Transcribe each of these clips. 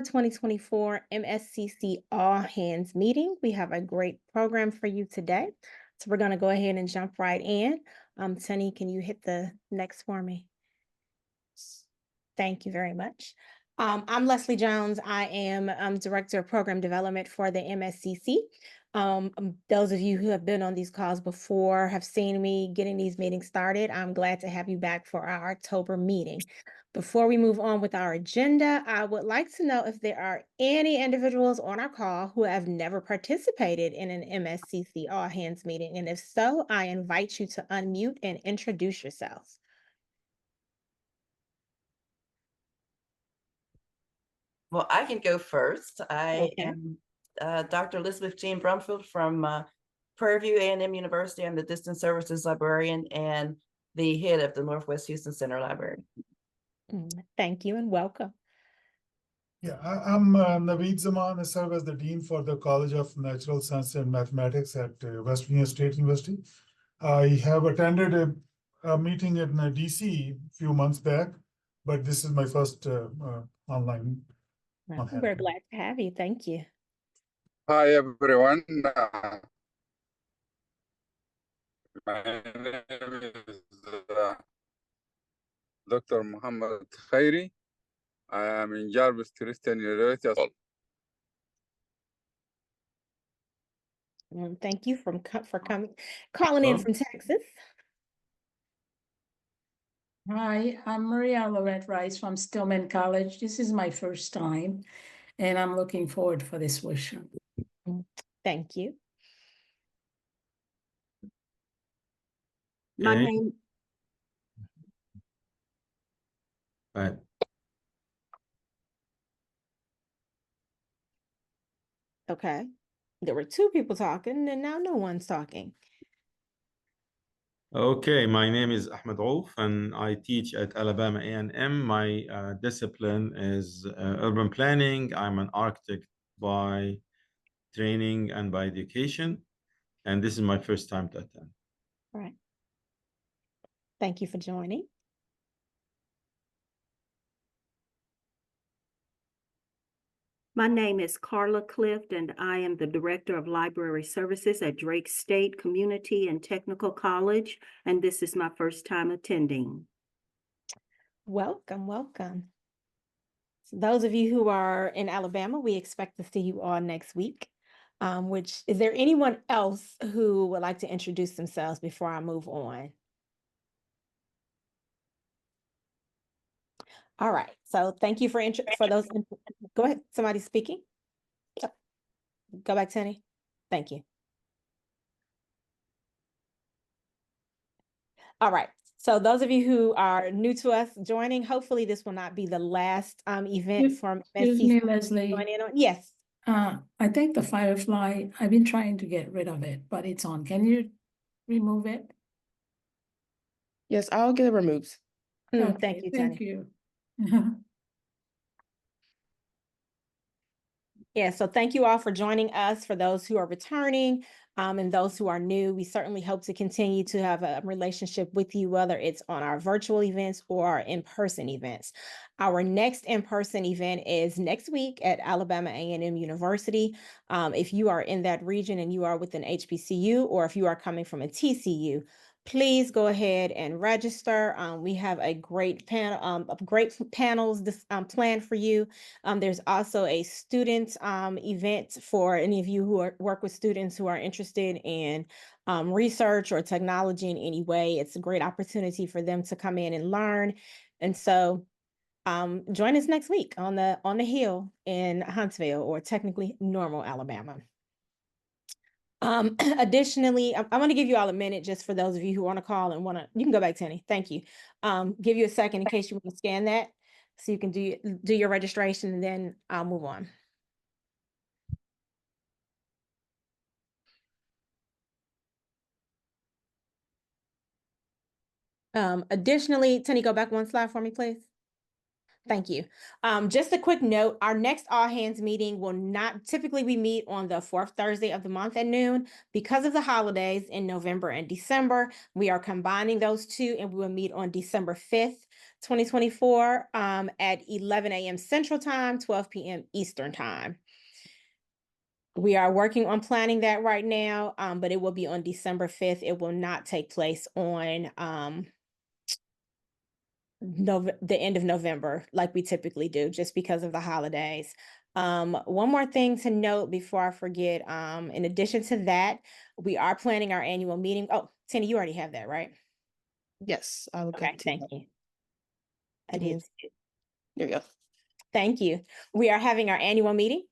2024 MSCC All Hands Meeting. We have a great program for you today. So we're going to go ahead and jump right in. Sunny, can you hit the next for me? Thank you very much. I'm Leslie Jones. I am Director of Program Development for the MSCC. Those of you who have been on these calls before have seen me getting these meetings started. I'm glad to have you back for our October meeting. Before we move on with our agenda, I would like to know if there are any individuals on our call who have never participated in an MSCC All Hands meeting. And if so, I invite you to unmute and introduce yourselves. Well, I can go first. I Okay. am Dr. Elizabeth Jean Brumfield from Prairie View A&M University. I'm the Distance Services Librarian and the head of the Northwest Houston Center Library. Thank you and welcome. Yeah, I'm Naveed Zaman. I serve as the Dean for the College of Natural Science and Mathematics at West Virginia State University. I have attended a meeting in DC a few months back, but this is my first online. We're glad to have you. Thank you. Hi, everyone. My name is Dr. Muhammad Khairi. I am in Jarvis Christian University. Thank you for calling in from Texas. Hi, I'm Maria Lorette Rice from Stillman College. This is my first time, and I'm looking forward for this workshop. Thank you. My name. Right. Okay. There were two people talking, and now no one's talking. Okay, my name is Ahmed Ouf, and I teach at Alabama A&M. My discipline is urban planning. I'm an architect by training and by education, and this is my first time to attend. All right. Thank you for joining. My name is Carla Clift, and I am the Director of Library Services at Drake State Community and Technical College, and this is my first time attending. Welcome, welcome. So those of you who are in Alabama, we expect to see you all next week. Is there anyone else who would like to introduce themselves before I move on? All right, so thank you for those. Go ahead, somebody speaking. Yep. Go back, Tenny. Thank you. All right, so those of you who are new to us joining, hopefully this will not be the last event from Excuse me, Leslie. Yes. I think the Firefly, I've been trying to get rid of it, but it's on. Can you remove it? Yes, I'll get it removed. Okay, thank you, Tenny. Thank you. Yeah, so thank you all for joining us. For those who are returning and those who are new, we certainly hope to continue to have a relationship with you, whether it's on our virtual events or our in-person events. Our next in-person event is next week at Alabama A&M University. If you are in that region and you are with an HBCU, or if you are coming from a TCU, please go ahead and register. We have a great panel, panels planned for you. There's also a student event for any of you who work with students who are interested in research or technology in any way. It's a great opportunity for them to come in and learn. And so join us next week on the Hill in Huntsville, or technically Normal, Alabama. Additionally, I'm going to give you all a minute just for those of you who want to call and you can go back, Tenny. Thank you. Give you a second in case you want to scan that so you can do your registration, and then I'll move on. Additionally, Tenny, go back one slide for me, please. Thank you. Just a quick note, our next all hands meeting will not typically, we meet on the fourth Thursday of the month at noon. Because of the holidays in November and December, we are combining those two, and we will meet on December 5th 2024, at 11 a.m. Central Time, 12 p.m. Eastern Time. We are working on planning that right now, but it will be on December 5th. It will not take place on the end of November like we typically do, just because of the holidays. One more thing to note before I forget, in addition to that, we are planning our annual meeting. Oh, Tina, you already have that, right? Yes, I will Okay, get to thank that. you. I Give me- did. There we go. Thank you. We are having our annual meeting.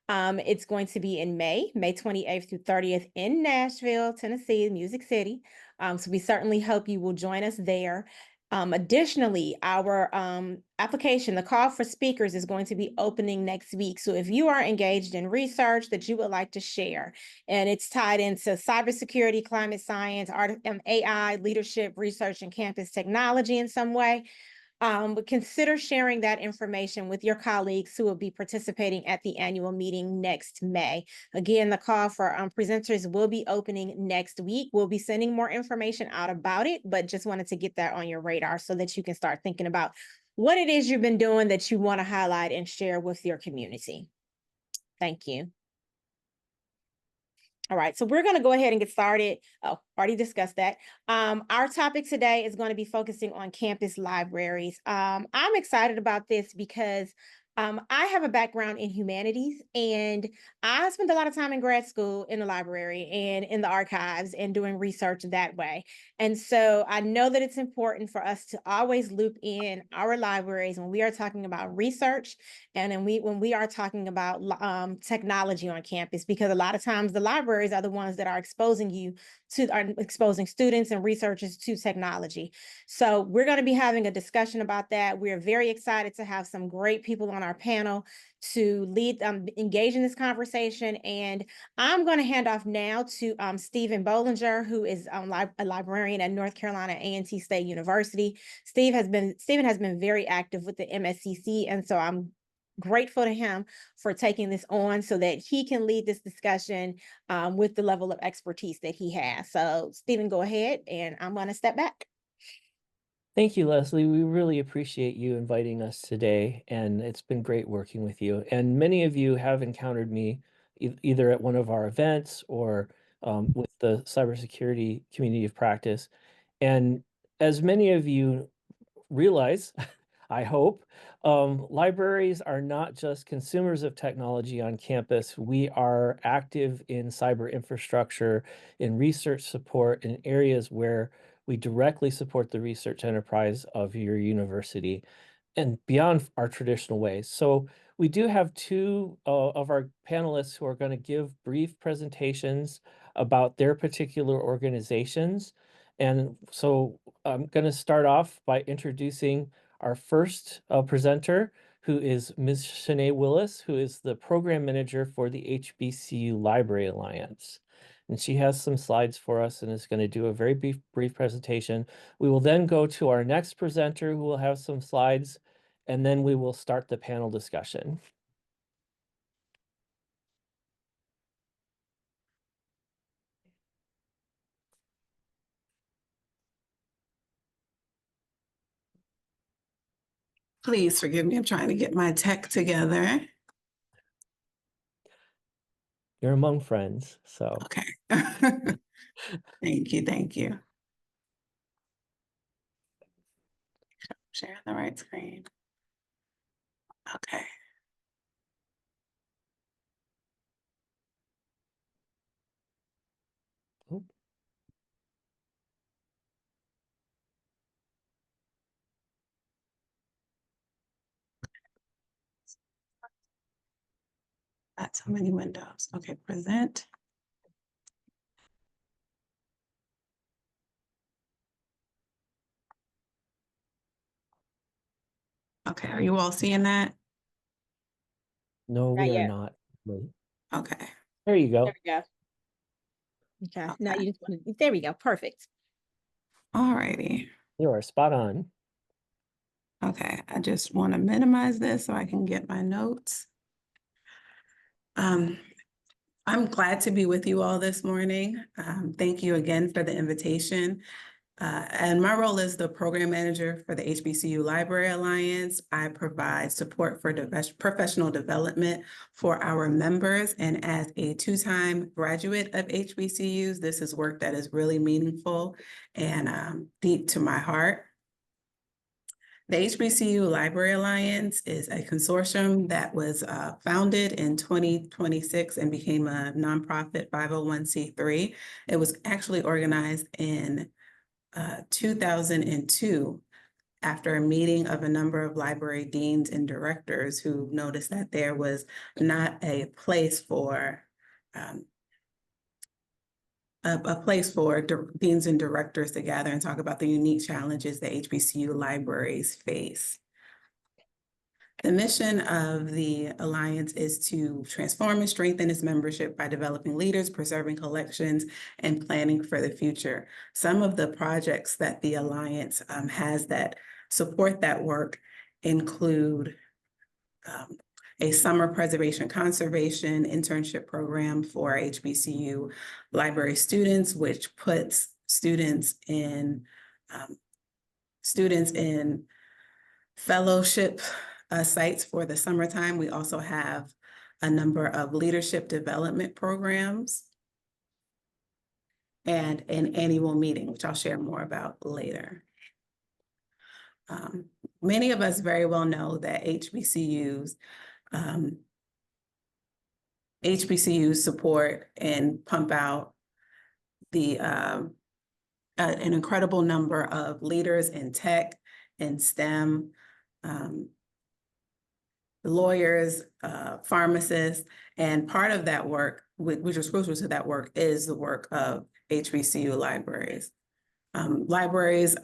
It's going to be in May 28th through 30th in Nashville, Tennessee, Music City. So we certainly hope you will join us there. Additionally, our application, the call for speakers, is going to be opening next week. So if you are engaged in research that you would like to share, and it's tied into cybersecurity, climate science, AI, leadership, research, and campus technology in some way, but consider sharing that information with your colleagues who will be participating at the annual meeting next May. Again, the call for presenters will be opening next week. We'll be sending more information out about it, but just wanted to get that on your radar so that you can start thinking about what it is you've been doing that you want to highlight and share with your community. Thank you. All right, so we're going to go ahead and get started. Oh, already discussed that. Our topic today is going to be focusing on campus libraries. I'm excited about this because I have a background in humanities, and I spent a lot of time in grad school in the library and in the archives and doing research that way. And so I know that it's important for us to always loop in our libraries when we are talking about research and then when we are talking about technology on campus, because a lot of times the libraries are the ones that are exposing students and researchers to technology. So we're going to be having a discussion about that. We're very excited to have some great people on our panel to lead, engage in this conversation. And I'm going to hand off now to Stephen Bollinger, who is a librarian at North Carolina A&T State University. Stephen has been very active with the MSCC, and so I'm grateful to him for taking this on so that he can lead this discussion with the level of expertise that he has. So Stephen, go ahead, and I'm going to step back. Thank you, Leslie. We really appreciate you inviting us today, and it's been great working with you. And many of you have encountered me either at one of our events or with the cybersecurity community of practice. And as many of you realize, I hope, libraries are not just consumers of technology on campus. We are active in cyber infrastructure, in research support, in areas where we directly support the research enterprise of your university and beyond our traditional ways. So we do have two of our panelists who are going to give brief presentations about their particular organizations. And so I'm going to start off by introducing our first presenter, who is Ms. Shanae Willis, who is the program manager for the HBCU Library Alliance. And she has some slides for us and is going to do a very brief presentation. We will then go to our next presenter, who will have some slides, and then we will start the panel discussion. Please forgive me, I'm trying to get my tech together. You're among friends, so. Okay. Thank you, thank you. Sharing the right screen. Okay. Oh. That's so many windows. Okay, present. Okay, are you all seeing that? No, we Not are yet. not. Wait. Okay. There you go. There we go. Okay. Now Okay. you just want to, there we go. Perfect. All righty. You are spot on. Okay, I just want to minimize this so I can get my notes. I'm glad to be with you all this morning. Thank you again for the invitation. And my role is the program manager for the HBCU Library Alliance. I provide support for professional development for our members. And as a two-time graduate of HBCUs, this is work that is really meaningful and deep to my heart. The HBCU Library Alliance is a consortium that was founded in 2026 and became a nonprofit 501c3. It was actually organized in 2002 after a meeting of a number of library deans and directors who noticed that there was not a place for deans and directors to gather and talk about the unique challenges that HBCU libraries face. The mission of the Alliance is to transform and strengthen its membership by developing leaders, preserving collections, and planning for the future. Some of the projects that the Alliance has that support that work include a summer preservation conservation internship program for HBCU library students, which puts students in fellowship sites for the summertime. We also have a number of leadership development programs and an annual meeting, which I'll share more about later. Many of us very well know that HBCUs support and pump out an incredible number of leaders in tech and STEM, lawyers, pharmacists, and part of that work, which is crucial to that work, is the work of HBCU libraries. Libraries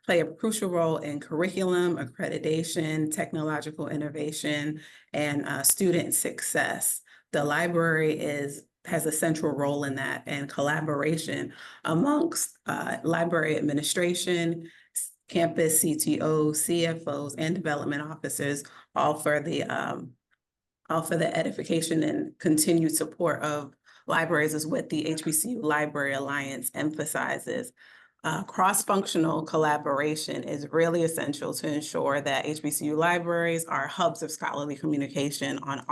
play a crucial role in curriculum, accreditation, technological innovation, and student success. The library has a central role in that, and collaboration amongst library administration, campus CTOs, CFOs, and development officers, all for the edification and continued support of libraries is what the HBCU Library Alliance emphasizes. Cross-functional collaboration is really essential to ensure that HBCU libraries are hubs of scholarly communication on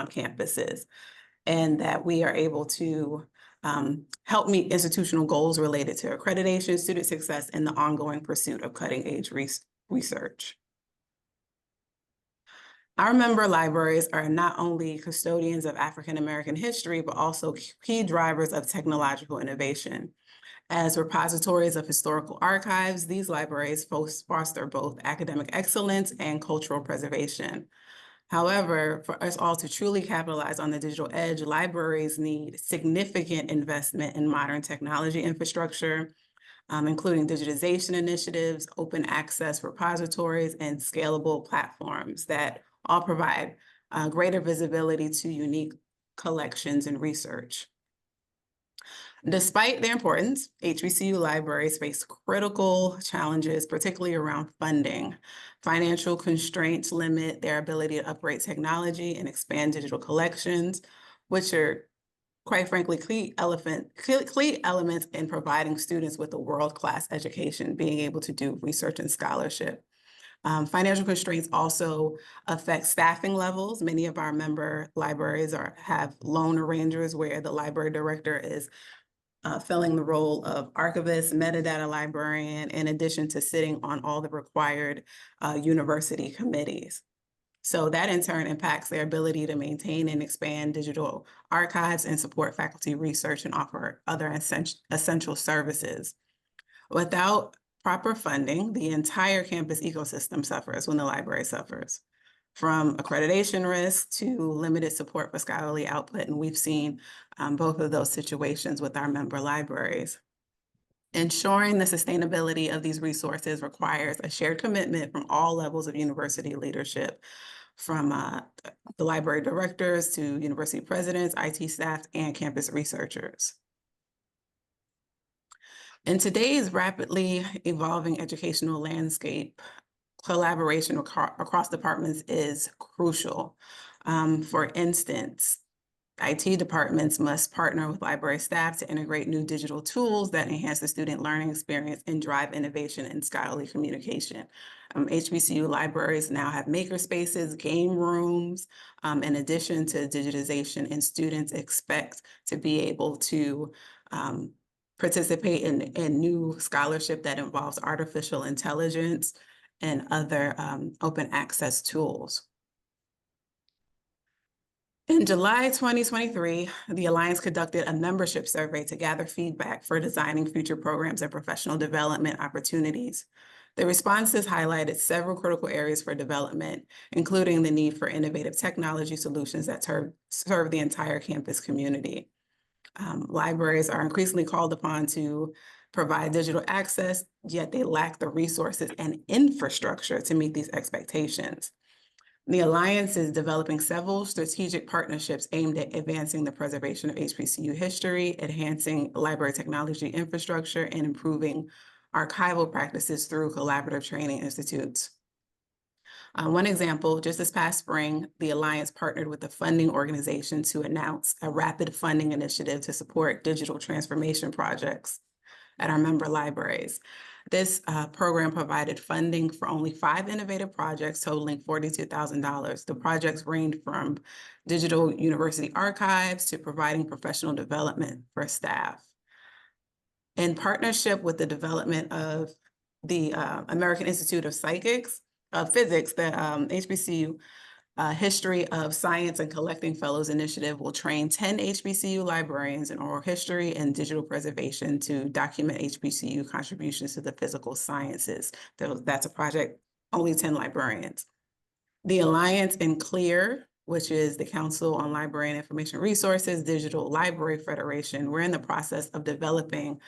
campuses, and that we are able to help meet institutional goals related to accreditation, student success, and the ongoing pursuit of cutting-edge research. Our member libraries are not only custodians of African-American history, but also key drivers of technological innovation. As repositories of historical archives, these libraries foster both academic excellence and cultural preservation. However, for us all to truly capitalize on the digital edge, libraries need significant investment in modern technology infrastructure, including digitization initiatives, open access repositories, and scalable platforms that all provide greater visibility to unique collections and research. Despite their importance, HBCU libraries face critical challenges, particularly around funding. Financial constraints limit their ability to upgrade technology and expand digital collections, which are, quite frankly, key elements in providing students with a world-class education, being able to do research and scholarship. Financial constraints also affect staffing levels. Many of our member libraries have lone arrangers where the library director is filling the role of archivist, metadata librarian, in addition to sitting on all the required university committees. So that in turn impacts their ability to maintain and expand digital archives and support faculty research and offer other essential services. Without proper funding, the entire campus ecosystem suffers when the library suffers, from accreditation risk to limited support for scholarly output. And we've seen both of those situations with our member libraries. Ensuring the sustainability of these resources requires a shared commitment from all levels of university leadership, from the library directors to university presidents, IT staff, and campus researchers. In today's rapidly evolving educational landscape, collaboration across departments is crucial. For instance, IT departments must partner with library staff to integrate new digital tools that enhance the student learning experience and drive innovation and scholarly communication. HBCU libraries now have maker spaces, game rooms, in addition to digitization, and students expect to be able to participate in new scholarship that involves artificial intelligence and other open access tools. In July 2023, the Alliance conducted a membership survey to gather feedback for designing future programs and professional development opportunities. The responses highlighted several critical areas for development, including the need for innovative technology solutions that serve the entire campus community. Libraries are increasingly called upon to provide digital access, yet they lack the resources and infrastructure to meet these expectations. The Alliance is developing several strategic partnerships aimed at advancing the preservation of HBCU history, enhancing library technology infrastructure, and improving archival practices through collaborative training institutes. One example, just this past spring, the Alliance partnered with a funding organization to announce a rapid funding initiative to support digital transformation projects at our member libraries. This program provided funding for only 5 innovative projects totaling $42,000. The projects ranged from digital university archives to providing professional development for staff. In partnership with the development of the American Institute of Physics, the HBCU History of Science and Collecting Fellows Initiative will train 10 HBCU librarians in oral history and digital preservation to document HBCU contributions to the physical sciences. That's a project, only 10 librarians. The Alliance and CLEAR, which is the Council on Library and Information Resources, Digital Library Federation, we're in the process of developing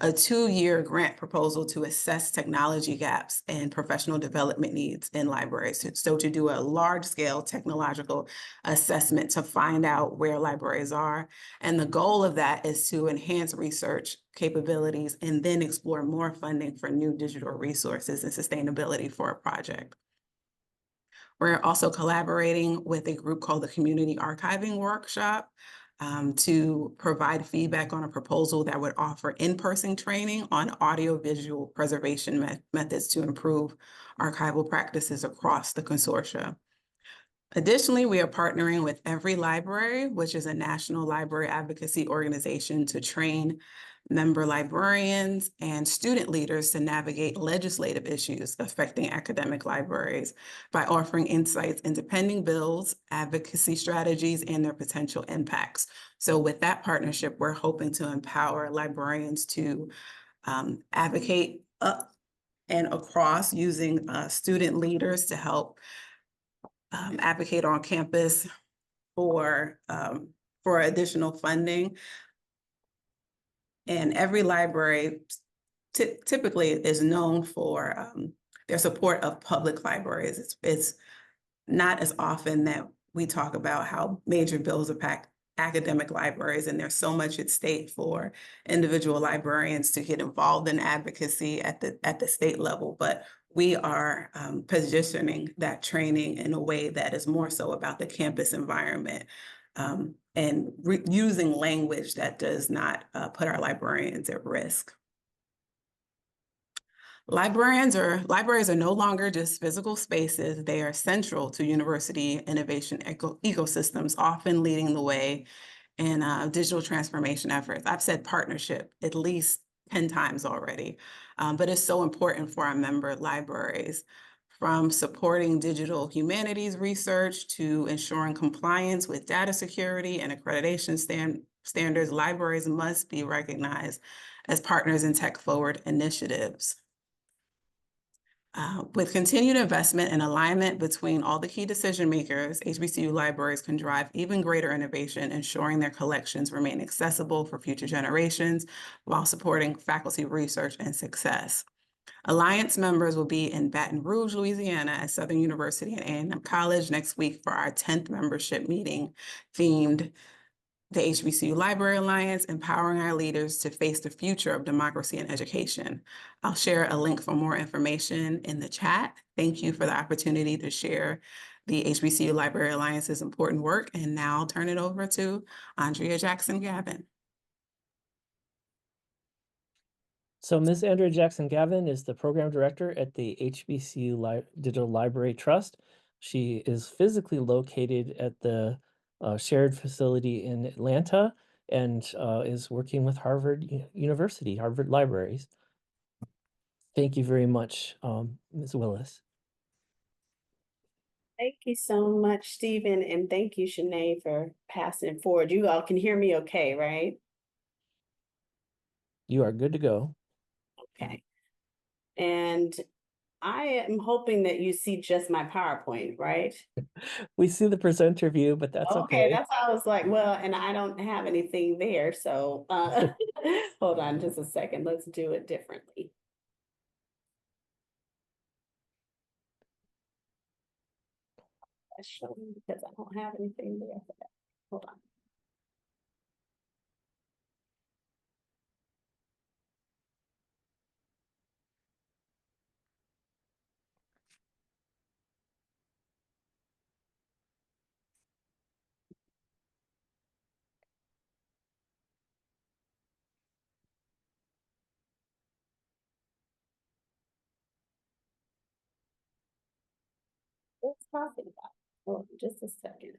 a 2-year grant proposal to assess technology gaps and professional development needs in libraries. So to do a large-scale technological assessment to find out where libraries are. And the goal of that is to enhance research capabilities and then explore more funding for new digital resources and sustainability for a project. We're also collaborating with a group called the Community Archiving Workshop to provide feedback on a proposal that would offer in-person training on audiovisual preservation methods to improve archival practices across the consortia. Additionally, we are partnering with Every Library, which is a national library advocacy organization, to train member librarians and student leaders to navigate legislative issues affecting academic libraries by offering insights into pending bills, advocacy strategies, and their potential impacts. So with that partnership, we're hoping to empower librarians to advocate up and across using student leaders to help advocate on campus for additional funding. And Every Library typically is known for their support of public libraries. It's not as often that we talk about how major bills impact academic libraries, and there's so much at stake for individual librarians to get involved in advocacy at the state level. But we are positioning that training in a way that is more so about the campus environment. And using language that does not put our librarians at risk. Libraries are no longer just physical spaces. They are central to university innovation ecosystems, often leading the way in digital transformation efforts. I've said partnership at least 10 times already, but it's so important for our member libraries. From supporting digital humanities research to ensuring compliance with data security and accreditation standards, libraries must be recognized as partners in tech-forward initiatives. With continued investment and alignment between all the key decision makers, HBCU libraries can drive even greater innovation, ensuring their collections remain accessible for future generations while supporting faculty research and success. Alliance members will be in Baton Rouge, Louisiana at Southern University and A&M College next week for our 10th membership meeting themed the HBCU Library Alliance, empowering our leaders to face the future of democracy and education. I'll share a link for more information in the chat. Thank you for the opportunity to share the HBCU Library Alliance's important work. And now I'll turn it over to Andrea Jackson-Gavin. So Ms. Andrea Jackson-Gavin is the program director at the HBCU Digital Library Trust. She is physically located at the shared facility in Atlanta and is working with Harvard University, Harvard Libraries. Thank you very much, Ms. Willis. Thank you so much, Stephen, and thank you, Shanae, for passing it forward. You all can hear me okay, right? You are good to go. Okay. And I am hoping that you see just my PowerPoint, right? We see the presenter view, but that's okay. That's why I was like, well, and I don't have anything there, so hold on just a second. Let's do it differently. Show me because I don't have anything there for that. Hold on. Let's talk about it. Hold on just a second.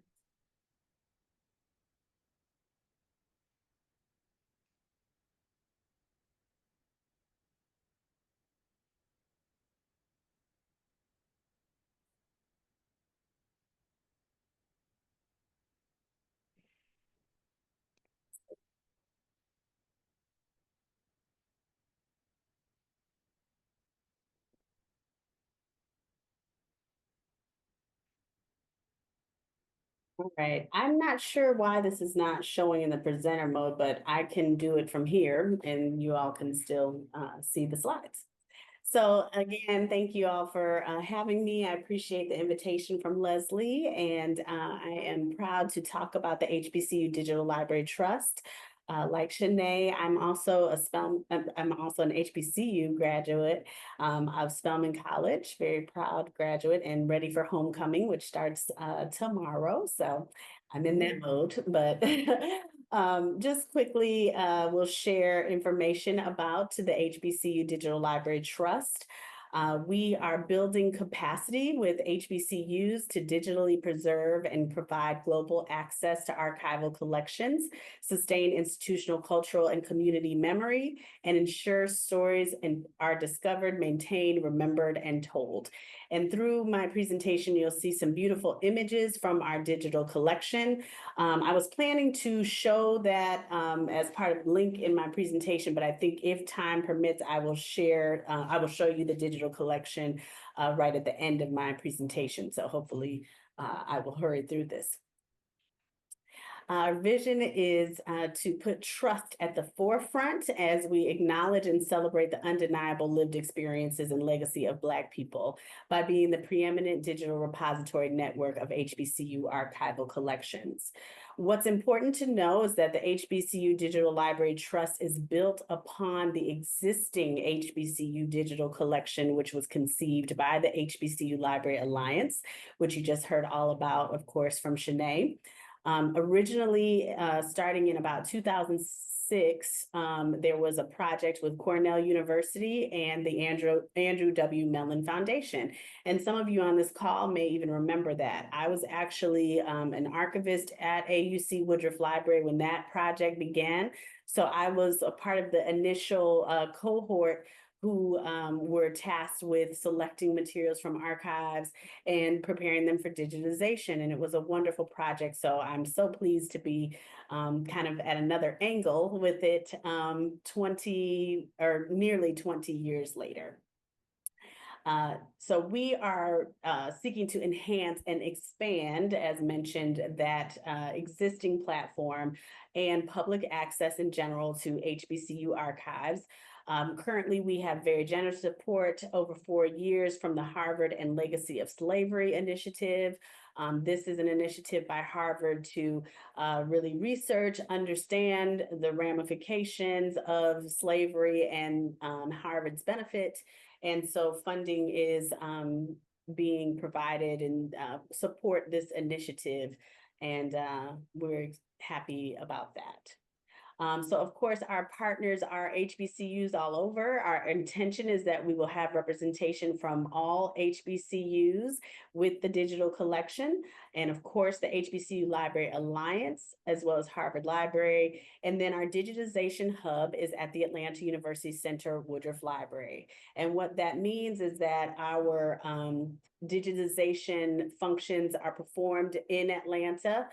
All right, I'm not sure why this is not showing in the presenter mode, but I can do it from here and you all can still see the slides. So again, thank you all for having me. I appreciate the invitation from Leslie, and I am proud to talk about the HBCU Digital Library Trust. Like Shanae, I'm also an HBCU graduate of Spelman College, very proud graduate and ready for homecoming, which starts tomorrow. So I'm in that mode, but just quickly, we'll share information about the HBCU Digital Library Trust. We are building capacity with HBCUs to digitally preserve and provide global access to archival collections, sustain institutional, cultural, and community memory, and ensure stories are discovered, maintained, remembered, and told. And through my presentation, you'll see some beautiful images from our digital collection. I was planning to show that as part of the link in my presentation, but I think if time permits, I will share, I will show you the digital collection right at the end of my presentation. So hopefully I will hurry through this. Our vision is to put trust at the forefront as we acknowledge and celebrate the undeniable lived experiences and legacy of Black people by being the preeminent digital repository network of HBCU archival collections. What's important to know is that the HBCU Digital Library Trust is built upon the existing HBCU digital collection, which was conceived by the HBCU Library Alliance, which you just heard all about, of course, from Shanae. Originally, starting in about 2006, there was a project with Cornell University and the Andrew W. Mellon Foundation. And some of you on this call may even remember that. I was actually an archivist at AUC Woodruff Library when that project began. So I was a part of the initial cohort who were tasked with selecting materials from archives and preparing them for digitization. And it was a wonderful project. So I'm so pleased to be kind of at another angle with it 20 or nearly 20 years later. So we are seeking to enhance and expand, as mentioned, that existing platform and public access in general to HBCU archives. Currently, we have very generous support over 4 years from the Harvard and Legacy of Slavery initiative. This is an initiative by Harvard to really research, understand the ramifications of slavery and Harvard's benefit. And so funding is being provided and support this initiative. And we're happy about that. So of course, our partners are HBCUs all over. Our intention is that we will have representation from all HBCUs with the digital collection. And of course, the HBCU Library Alliance, as well as Harvard Library. And then our digitization hub is at the Atlanta University Center Woodruff Library. And what that means is that our digitization functions are performed in Atlanta.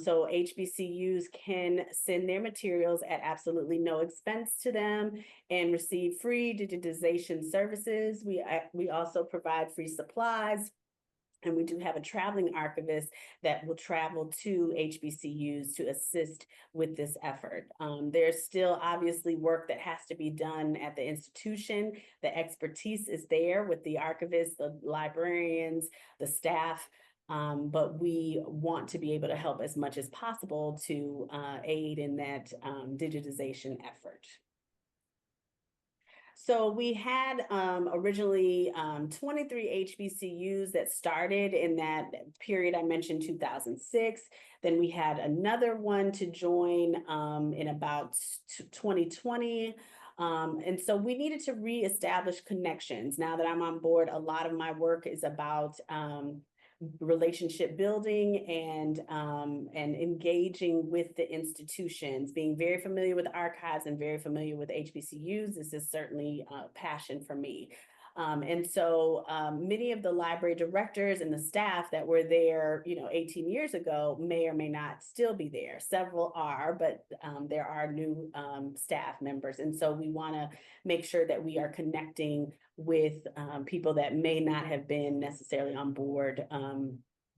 So HBCUs can send their materials at absolutely no expense to them and receive free digitization services. We also provide free supplies. And we do have a traveling archivist that will travel to HBCUs to assist with this effort. There's still obviously work that has to be done at the institution. The expertise is there with the archivists, the librarians, the staff. But we want to be able to help as much as possible to aid in that digitization effort. So we had originally 23 HBCUs that started in that period I mentioned, 2006. Then we had another one to join in about 2020. And so we needed to reestablish connections. Now that I'm on board, a lot of my work is about relationship building and engaging with the institutions. Being very familiar with archives and very familiar with HBCUs, this is certainly a passion for me. And so many of the library directors and the staff that were there, 18 years ago may or may not still be there. Several are, but there are new staff members. And so we want to make sure that we are connecting with people that may not have been necessarily on board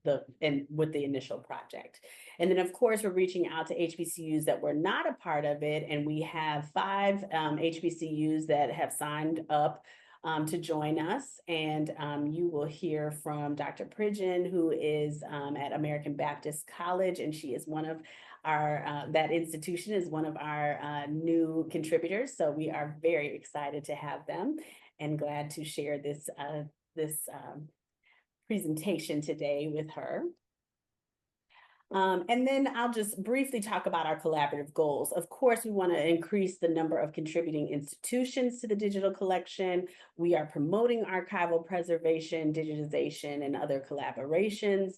with the initial project. And then of course, we're reaching out to HBCUs that were not a part of it. And we have 5 HBCUs that have signed up to join us. And you will hear from Dr. Pridgeon, who is at American Baptist College, and she is one of our, that institution is one of our new contributors. So we are very excited to have them and glad to share this, presentation today with her. And then I'll just briefly talk about our collaborative goals. Of course, we want to increase the number of contributing institutions to the digital collection. We are promoting archival preservation, digitization, and other collaborations,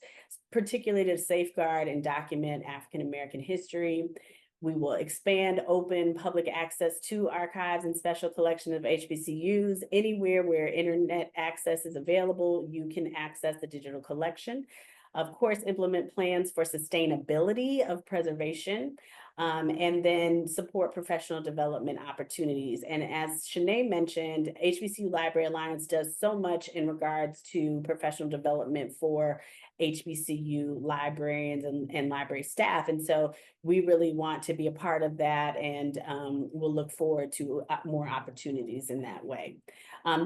particularly to safeguard and document African American history. We will expand open public access to archives and special collections of HBCUs. Anywhere where internet access is available, you can access the digital collection. Of course, implement plans for sustainability of preservation, and then support professional development opportunities. And as Shanae mentioned, HBCU Library Alliance does so much in regards to professional development for HBCU librarians and library staff. And so we really want to be a part of that, and we'll look forward to more opportunities in that way.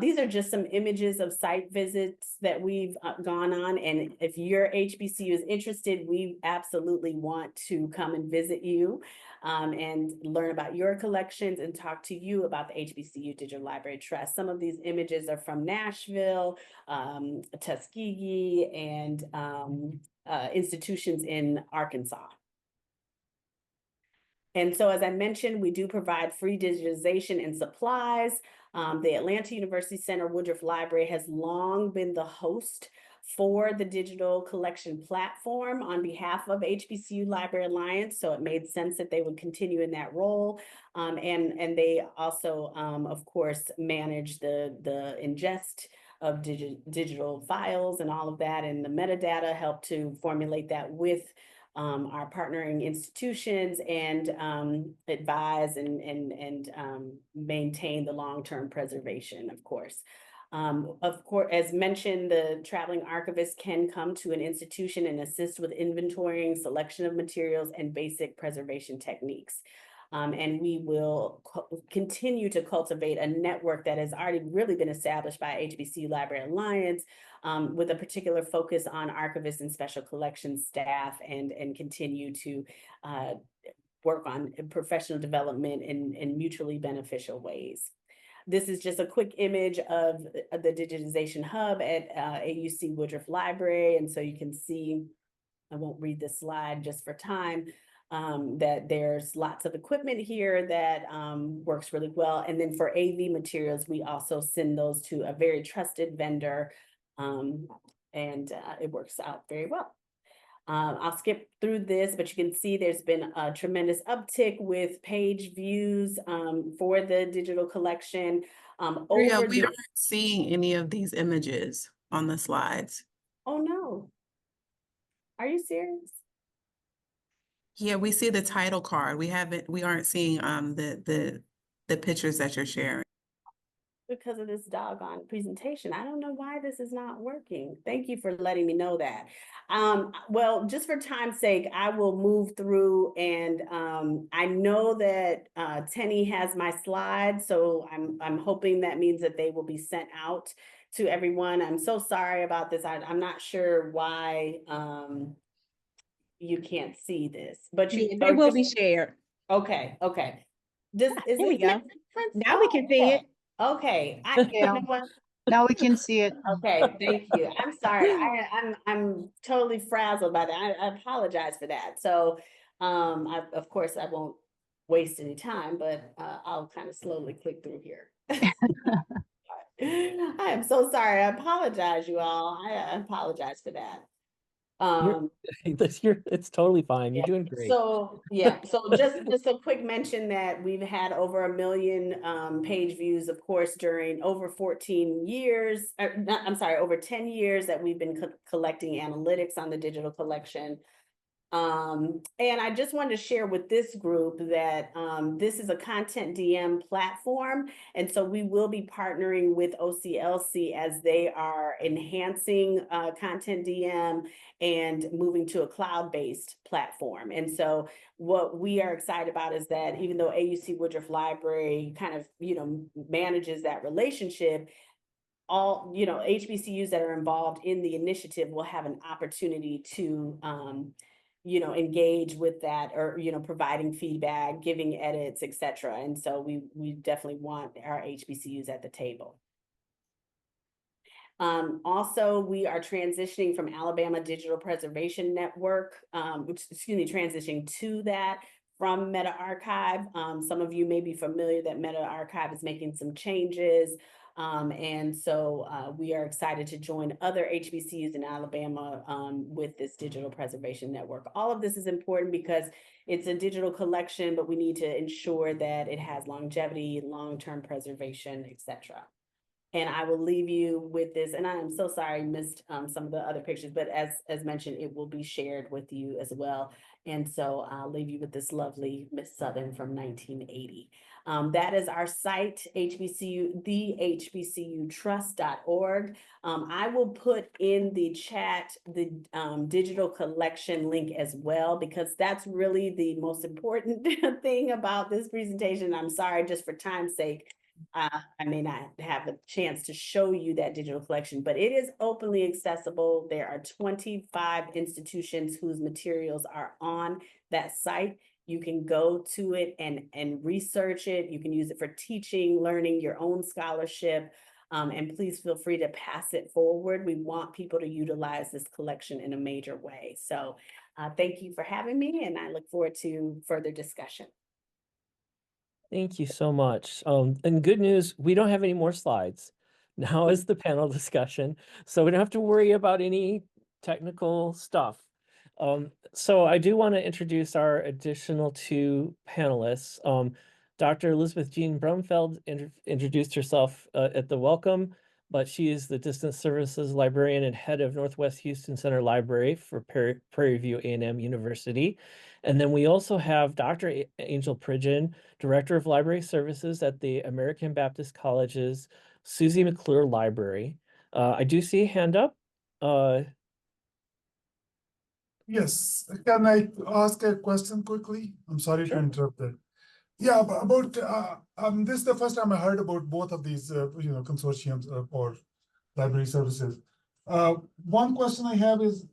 These are just some images of site visits that we've gone on. And if your HBCU is interested, we absolutely want to come and visit you and learn about your collections and talk to you about the HBCU Digital Library Trust. Some of these images are from Nashville, Tuskegee, and institutions in Arkansas. And so, as I mentioned, we do provide free digitization and supplies. The Atlanta University Center Woodruff Library has long been the host for the digital collection platform on behalf of HBCU Library Alliance. So it made sense that they would continue in that role. And they also, of course, manage the ingest of digital files and all of that. And the metadata help to formulate that with our partnering institutions and advise and maintain the long-term preservation, of course. As mentioned, the traveling archivist can come to an institution and assist with inventorying, selection of materials, and basic preservation techniques. And we will continue to cultivate a network that has already really been established by HBCU Library Alliance, with a particular focus on archivists and special collections staff, and continue to work on professional development in mutually beneficial ways. This is just a quick image of the digitization hub at AUC Woodruff Library. And so you can see, I won't read this slide just for time, that there's lots of equipment here that works really well. And then for AV materials, we also send those to a very trusted vendor, and it works out very well. I'll skip through this, but you can see there's been a tremendous uptick with page views for the digital collection. We aren't seeing any of these images on the slides. Oh no. Are you serious? Yeah, we see the title card. We aren't seeing the pictures that you're sharing. Because of this doggone presentation. I don't know why this is not working. Thank you for letting me know that. Well, just for time's sake, I will move through, and I know that Tenny has my slides, so I'm hoping that means that they will be sent out to everyone. I'm so sorry about this. I'm not sure why you can't see this, but They will be shared. Okay. Here we go. Now we can see it. Okay. Yeah. Now we can see it. Okay, thank you. I'm sorry. I'm totally frazzled by that. I apologize for that. So, of course, I won't waste any time, but I'll kind of slowly click through here. I am so sorry. I apologize, you all. I apologize for that. It's totally fine. You're doing great. So yeah, so just a quick mention that we've had over 1 million page views, of course, during over 14 years, over 10 years that we've been collecting analytics on the digital collection. And I just wanted to share with this group that this is a content DM platform. And so we will be partnering with OCLC as they are enhancing content DM and moving to a cloud-based platform. And so what we are excited about is that even though AUC Woodruff Library kind of, manages that relationship, all, HBCUs that are involved in the initiative will have an opportunity to engage with that, or, providing feedback, giving edits, etc. And so we definitely want our HBCUs at the table. Also, we are transitioning from Alabama Digital Preservation Network, transitioning to that from MetaArchive. Some of you may be familiar that MetaArchive is making some changes. And so we are excited to join other HBCUs in Alabama with this digital preservation network. All of this is important because it's a digital collection, but we need to ensure that it has longevity, long-term preservation, etc. And I will leave you with this, and I am so sorry I missed some of the other pictures, but as mentioned, it will be shared with you as well. And so I'll leave you with this lovely Miss Southern from 1980. That is our site, HBCU, thehbcutrust.org. I will put in the chat the digital collection link as well, because that's really the most important thing about this presentation. I'm sorry, just for time's sake, I may not have a chance to show you that digital collection, but it is openly accessible. There are 25 institutions whose materials are on that site. You can go to it and research it. You can use it for teaching, learning, your own scholarship, and please feel free to pass it forward. We want people to utilize this collection in a major way. So thank you for having me, and I look forward to further discussion. Thank you so much. And good news, we don't have any more slides. Now is the panel discussion, so we don't have to worry about any technical stuff. So I do want to introduce our additional two panelists. Dr. Elizabeth Jean Brumfeld introduced herself at the welcome, but she is the Distance Services Librarian and head of Northwest Houston Center Library for Prairie View A&M University. And then we also have Dr. Angel Pridgeon, Director of Library Services at the American Baptist College's Susie McClure Library. I do see a hand up. Yes, can I ask a question quickly? I'm sorry to interrupt that. Yeah, about this is the first time I heard about both of these, consortiums or library services. One question I have is,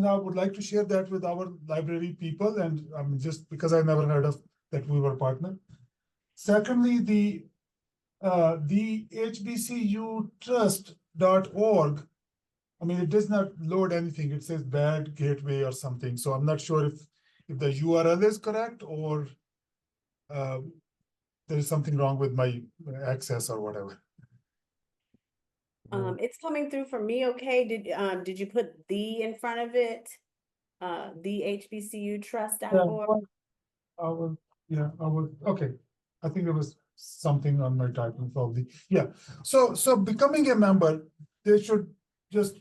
I would like to share that with our library people, and just because I never heard of that we were partner. Secondly, The HBCU Trust.org, I mean, it does not load anything. It says bad gateway or something. So I'm not sure if the URL is correct or there is something wrong with my access or whatever. It's coming through for me, okay? Did you put the in front of it? The HBCU Trust.org? Okay. I think there was something on my typing probably. Yeah. So becoming a member, they should just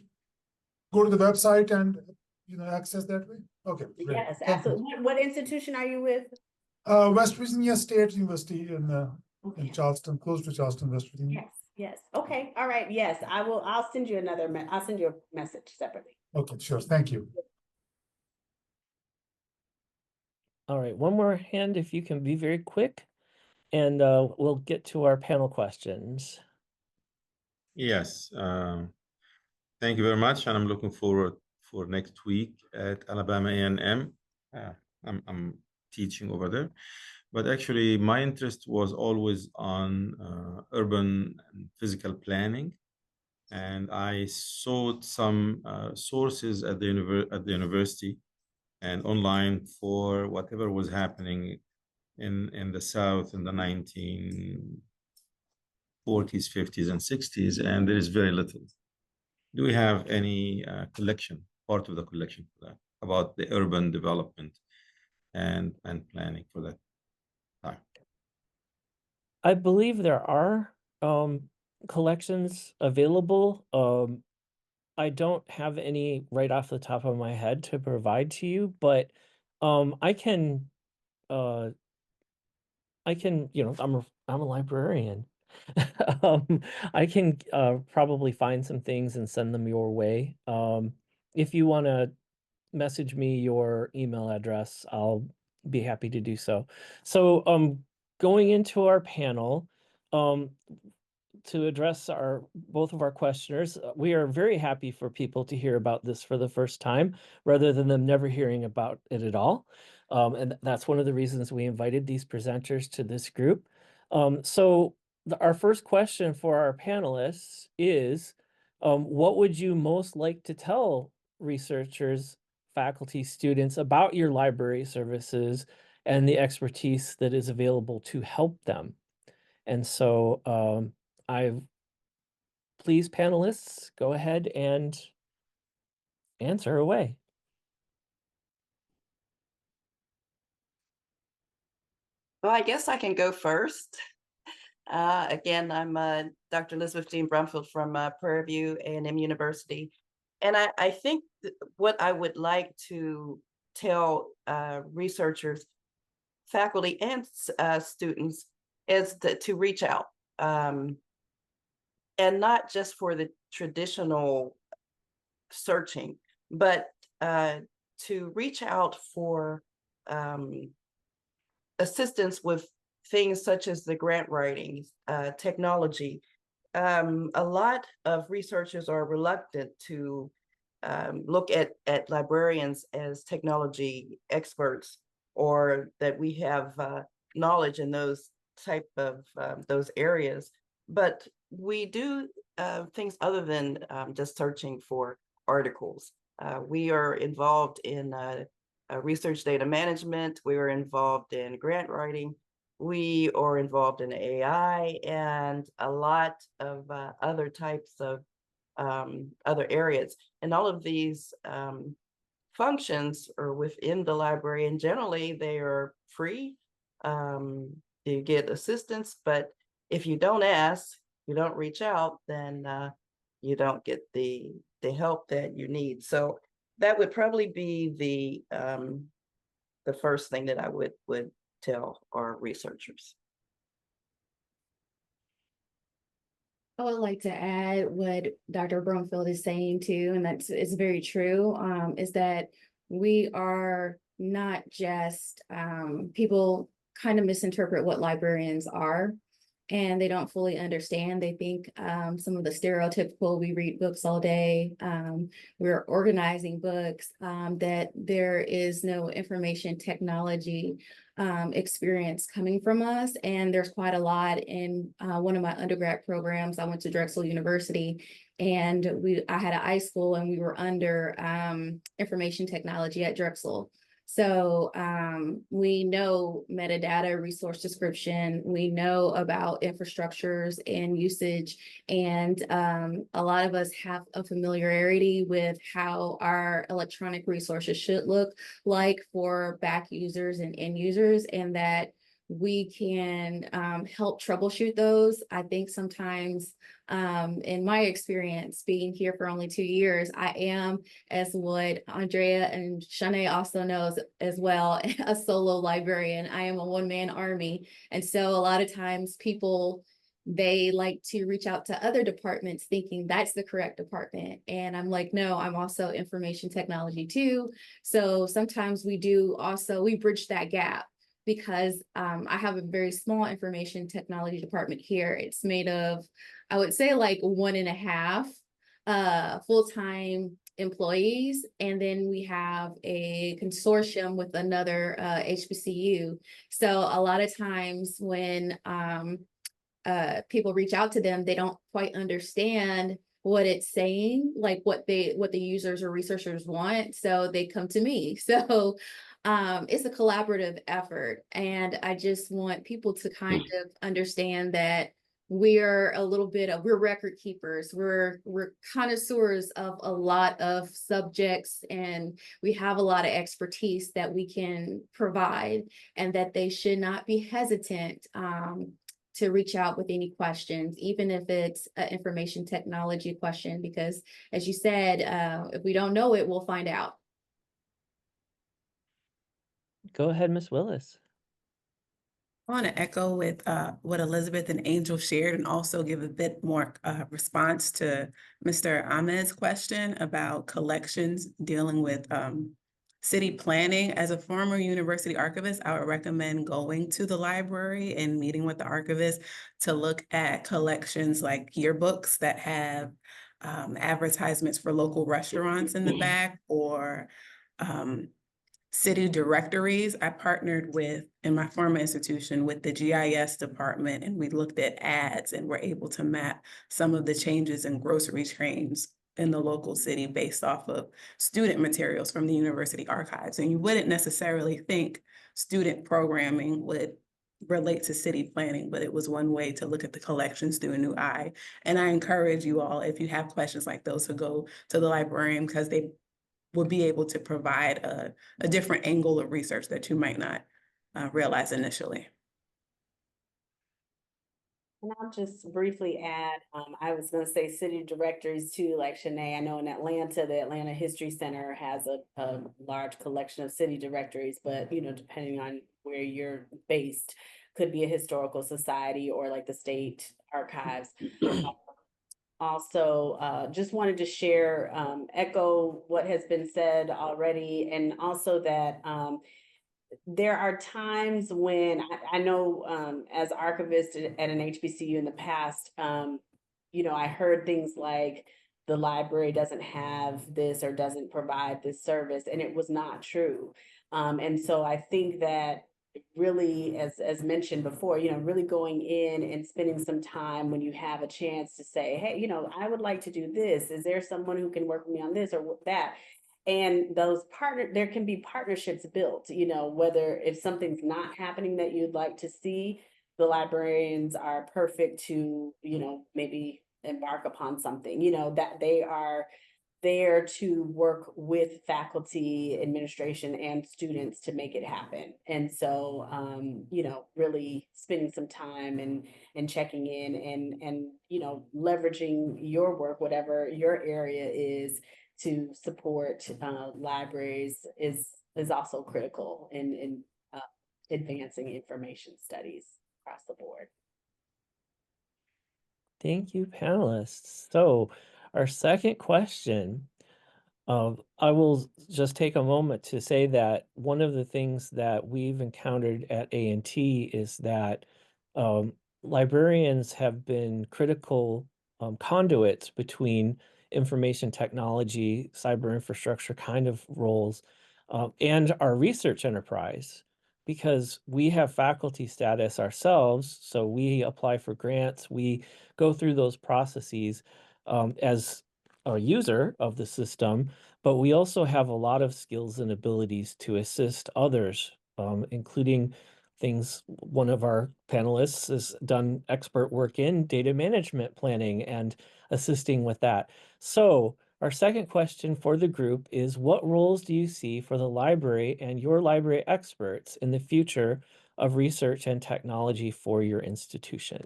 go to the website and access that way. Okay, great. Yes, Thank you. absolutely. What institution are you with? West Virginia State University in Okay. Charleston, close to Charleston, West Virginia. Yes, yes. Okay, all right. Yes, I'll send you I'll send you a message separately. Okay, sure. Thank you. All right, one more hand if you can be very quick, and we'll get to our panel questions. Yes, thank you very much, and I'm looking forward for next week at Alabama A&M. I'm teaching over there, but actually my interest was always on urban and physical planning, and I sought some sources at the university and online for whatever was happening in the South in the 1940s, 50s, and 60s, and there is very little. Do we have any collection, part of the collection for that, about the urban development and planning for that time? I believe there are collections available. I don't have any right off the top of my head to provide to you, but I can, I'm a librarian. I can probably find some things and send them your way. If you want to message me your email address, I'll be happy to do so. So going into our panel, to address both of our questioners, we are very happy for people to hear about this for the first time, rather than them never hearing about it at all. And that's one of the reasons we invited these presenters to this group. So our first question for our panelists is, what would you most like to tell researchers, faculty, students about your library services and the expertise that is available to help them? And so please, panelists, go ahead and answer away. Well, I guess I can go first. Again, I'm Dr. Elizabeth Jean Brumfield from Prairie View A&M University. And I think what I would like to tell researchers, faculty, and students is to reach out. And not just for the traditional searching, but to reach out for assistance with things such as the grant writing, technology. A lot of researchers are reluctant to look at librarians as technology experts, or that we have knowledge in those type of those areas. But we do things other than just searching for articles. We are involved in research data management. We are involved in grant writing. We are involved in AI and a lot of other types of other areas. And all of these functions are within the library, and generally they are free. You get assistance, but if you don't ask, you don't reach out, then you don't get the help that you need. So that would probably be the first thing that I would tell our researchers. I would like to add what Dr. Brumfield is saying too, and it's very true, is that we are not just, people kind of misinterpret what librarians are. and they don't fully understand. They think some of the stereotypical, we read books all day, we're organizing books, that there is no information technology experience coming from us. And there's quite a lot in one of my undergrad programs. I went to Drexel University, and I had an iSchool, and we were under information technology at Drexel. So we know metadata, resource description, we know about infrastructures and usage, and a lot of us have a familiarity with how our electronic resources should look like for back users and end users, and that we can help troubleshoot those. I think sometimes in my experience being here for only 2 years, I am, as what Andrea and Shanae also knows as well, a solo librarian. I am a one-man army. And so a lot of times people, they like to reach out to other departments thinking that's the correct department. And I'm like, no, I'm also information technology too. So sometimes we bridge that gap, because I have a very small information technology department here. It's made of, I would say, like 1.5 full-time employees. And then we have a consortium with another HBCU. So a lot of times when people reach out to them, they don't quite understand what it's saying, like what the users or researchers want. So they come to me. So it's a collaborative effort. And I just want people to kind of understand that we're record keepers. We're connoisseurs of a lot of subjects, and we have a lot of expertise that we can provide, and that they should not be hesitant to reach out with any questions, even if it's an information technology question, because as you said, if we don't know it, we'll find out. Go ahead, Ms. Willis. I want to echo with what Elizabeth and Angel shared, and also give a bit more response to Mr. Ahmed's question about collections dealing with city planning. As a former university archivist, I would recommend going to the library and meeting with the archivist to look at collections like yearbooks that have advertisements for local restaurants in the back, or city directories. I partnered with, in my former institution, with the GIS department, and we looked at ads and were able to map some of the changes in grocery chains in the local city based off of student materials from the university archives. And you wouldn't necessarily think student programming would relate to city planning, but it was one way to look at the collections through a new eye. And I encourage you all, if you have questions like those, to go to the librarian, because they will be able to provide a different angle of research that you might not realize initially. And I'll just briefly add, I was going to say city directories too, like Shanae. I know in Atlanta, the Atlanta History Center has a large collection of city directories, but depending on where you're based, could be a historical society or like the state archives. Also, just wanted to share, echo what has been said already, and also that there are times when I know as archivist at an HBCU in the past, I heard things like the library doesn't have this or doesn't provide this service, and it was not true. And so I think that really, as mentioned before, really going in and spending some time when you have a chance to say, hey, I would like to do this. Is there someone who can work with me on this or that? And there can be partnerships built, whether if something's not happening that you'd like to see, the librarians are perfect to, maybe embark upon something, that they are there to work with faculty, administration, and students to make it happen. And so, really spending some time and checking in and leveraging your work, whatever your area is, to support libraries is also critical in advancing information studies across the board. Thank you, panelists. So our second question, I will just take a moment to say that one of the things that we've encountered at A&T is that librarians have been critical conduits between information technology, cyber infrastructure kind of roles, and our research enterprise, because we have faculty status ourselves. So we apply for grants, we go through those processes as a user of the system, but we also have a lot of skills and abilities to assist others, including things. One of our panelists has done expert work in data management planning and assisting with that. So our second question for the group is, what roles do you see for the library and your library experts in the future of research and technology for your institution?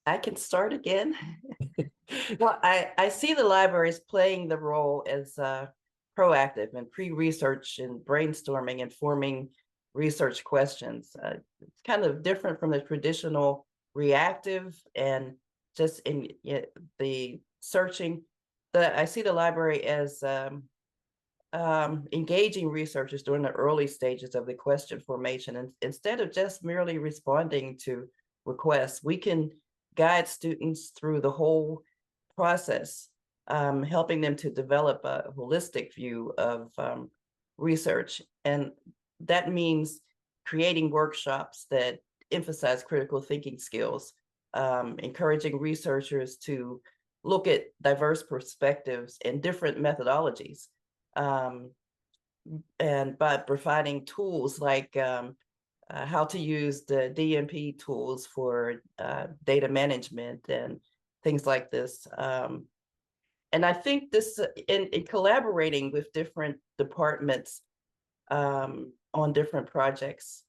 I can start again. Well, I see the libraries playing the role as proactive and pre-research and brainstorming and forming research questions. It's kind of different from the traditional reactive and just in the searching. I see the library as engaging researchers during the early stages of the question formation. And instead of just merely responding to requests, we can guide students through the whole process, helping them to develop a holistic view of research. And that means creating workshops that emphasize critical thinking skills, encouraging researchers to look at diverse perspectives and different methodologies, and by providing tools like how to use the DMP tools for data management and things like this. And I think this, in collaborating with different departments on different projects,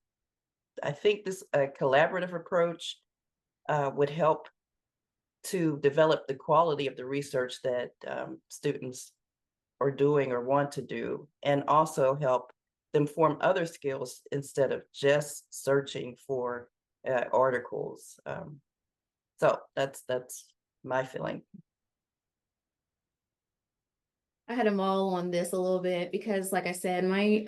I think this collaborative approach would help to develop the quality of the research that students are doing or want to do, and also help them form other skills instead of just searching for articles. So that's my feeling. I had them all on this a little bit because, like I said, my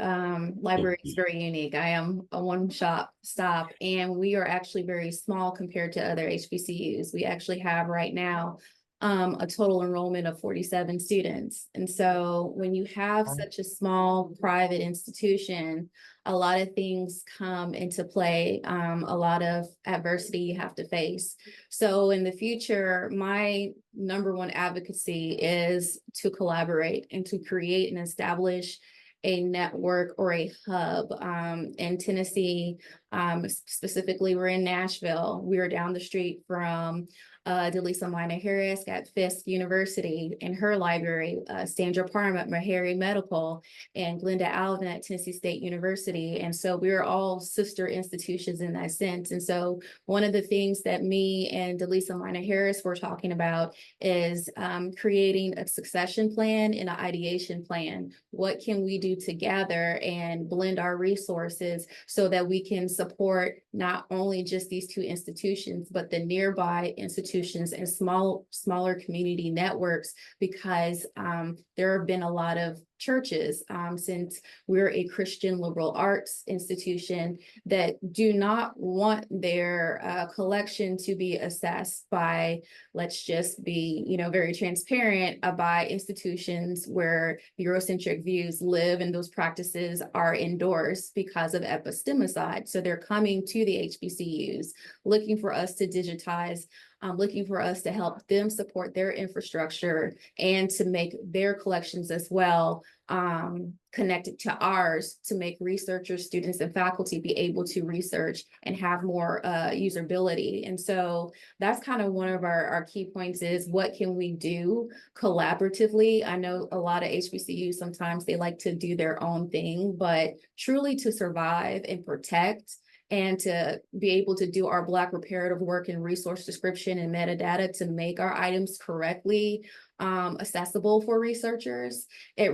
library is very unique. I am a one-stop shop, and we are actually very small compared to other HBCUs. We actually have right now a total enrollment of 47 students. And so when you have such a small private institution, a lot of things come into play, a lot of adversity you have to face. So in the future, my number one advocacy is to collaborate and to create and establish a network or a hub. In Tennessee, specifically, we're in Nashville. We're down the street from Delisa Minor Harris at Fisk University in her library, Sandra Parham at Meharry Medical, and Glenda Alvin at Tennessee State University. And so we're all sister institutions in that sense. And so one of the things that me and Delisa Minor Harris were talking about is creating a succession plan and an ideation plan. What can we do together and blend our resources so that we can support not only just these two institutions, but the nearby institutions and smaller community networks, because there have been a lot of churches, since we're a Christian liberal arts institution, that do not want their collection to be assessed by, let's just be, very transparent, by institutions where Eurocentric views live and those practices are endorsed because of epistemicide. So they're coming to the HBCUs, looking for us to digitize, looking for us to help them support their infrastructure and to make their collections as well connected to ours, to make researchers, students, and faculty be able to research and have more usability. And so that's kind of one of our key points, is what can we do collaboratively? I know a lot of HBCUs, sometimes they like to do their own thing, but truly to survive and protect and to be able to do our Black reparative work in resource description and metadata to make our items correctly accessible for researchers, it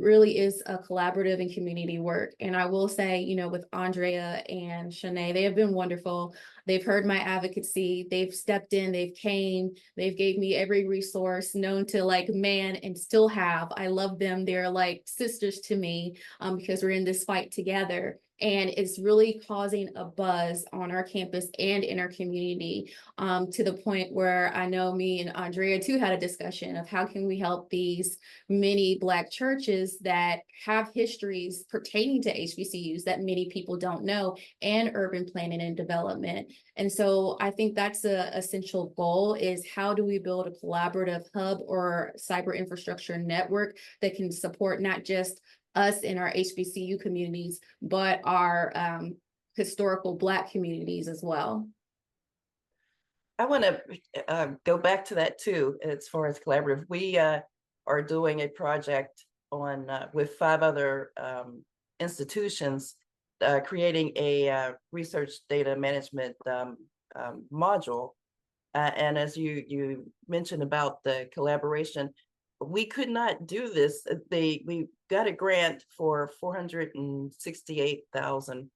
really is a collaborative and community work. And I will say, with Andrea and Shanae, they have been wonderful. They've heard my advocacy. They've stepped in, they've gave me every resource known to man, and still have. I love them. They're like sisters to me, because we're in this fight together. And it's really causing a buzz on our campus and in our community, to the point where I know me and Andrea too had a discussion of how can we help these many Black churches that have histories pertaining to HBCUs that many people don't know, and urban planning and development. And so I think that's a essential goal, is how do we build a collaborative hub or cyber infrastructure network that can support not just us in our HBCU communities, but our historical Black communities as well. I want to go back to that too, as far as collaborative. We are doing a project on with 5 other institutions, creating a research data management module. And as you mentioned about the collaboration, we could not do this. We got a grant for $468,000.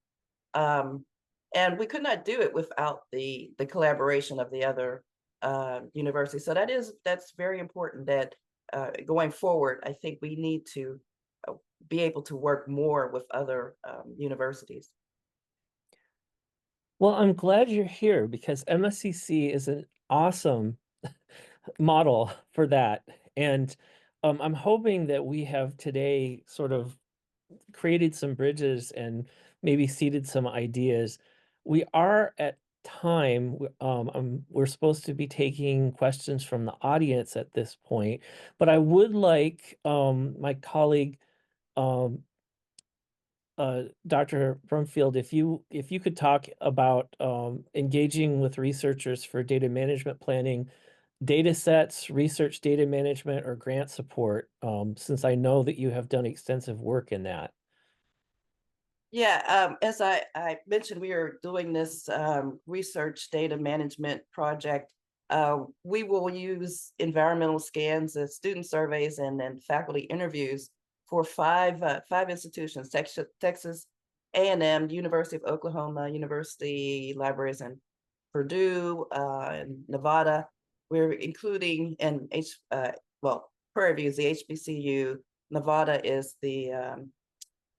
And we could not do it without the collaboration of the other universities. So that's very important, that going forward, I think we need to be able to work more with other universities. Well, I'm glad you're here, because MSCC is an awesome model for that. And I'm hoping that we have today sort of created some bridges and maybe seeded some ideas. We are at time. We're supposed to be taking questions from the audience at this point, but I would like my colleague, Dr. Brumfield, if you could talk about engaging with researchers for data management planning, data sets, research data management, or grant support, since I know that you have done extensive work in that. Yeah, as I mentioned, we are doing this research data management project. We will use environmental scans, student surveys, and then faculty interviews for five institutions: Texas A&M, University of Oklahoma, University Libraries in Purdue, and Nevada. We're including Prairie View is the HBCU. Nevada is the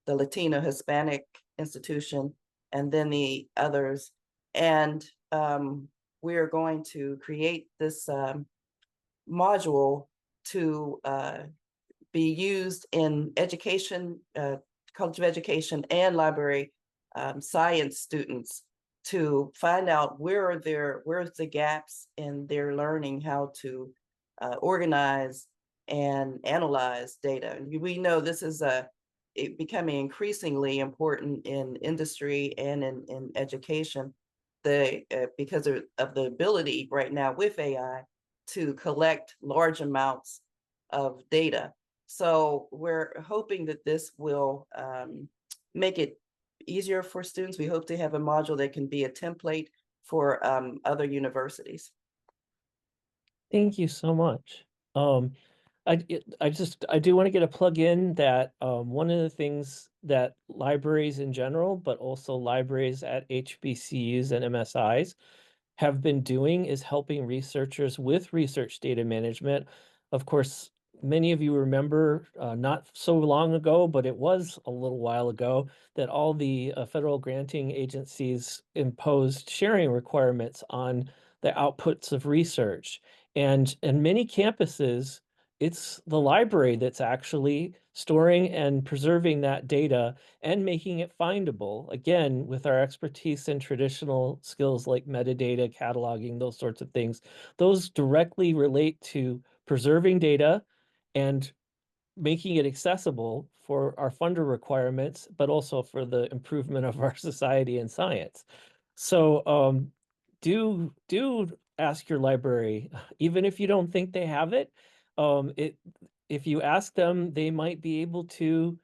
Latino Hispanic institution, and then the others. And we are going to create this module to be used in education, College of Education, and library science students, to find out where's the gaps in their learning how to organize and analyze data. We know this is becoming increasingly important in industry and in education, because of the ability right now with AI to collect large amounts of data. So we're hoping that this will make it easier for students. We hope to have a module that can be a template for other universities. Thank you so much. I do want to get a plug in that one of the things that libraries in general, but also libraries at HBCUs and MSIs have been doing, is helping researchers with research data management. Of course, many of you remember not so long ago, but it was a little while ago, that all the federal granting agencies imposed sharing requirements on the outputs of research. And many campuses, it's the library that's actually storing and preserving that data and making it findable. Again, with our expertise in traditional skills like metadata, cataloging, those sorts of things, those directly relate to preserving data and making it accessible for our funder requirements, but also for the improvement of our society and science. So do ask your library, even if you don't think they have it. If you ask them, they might be able to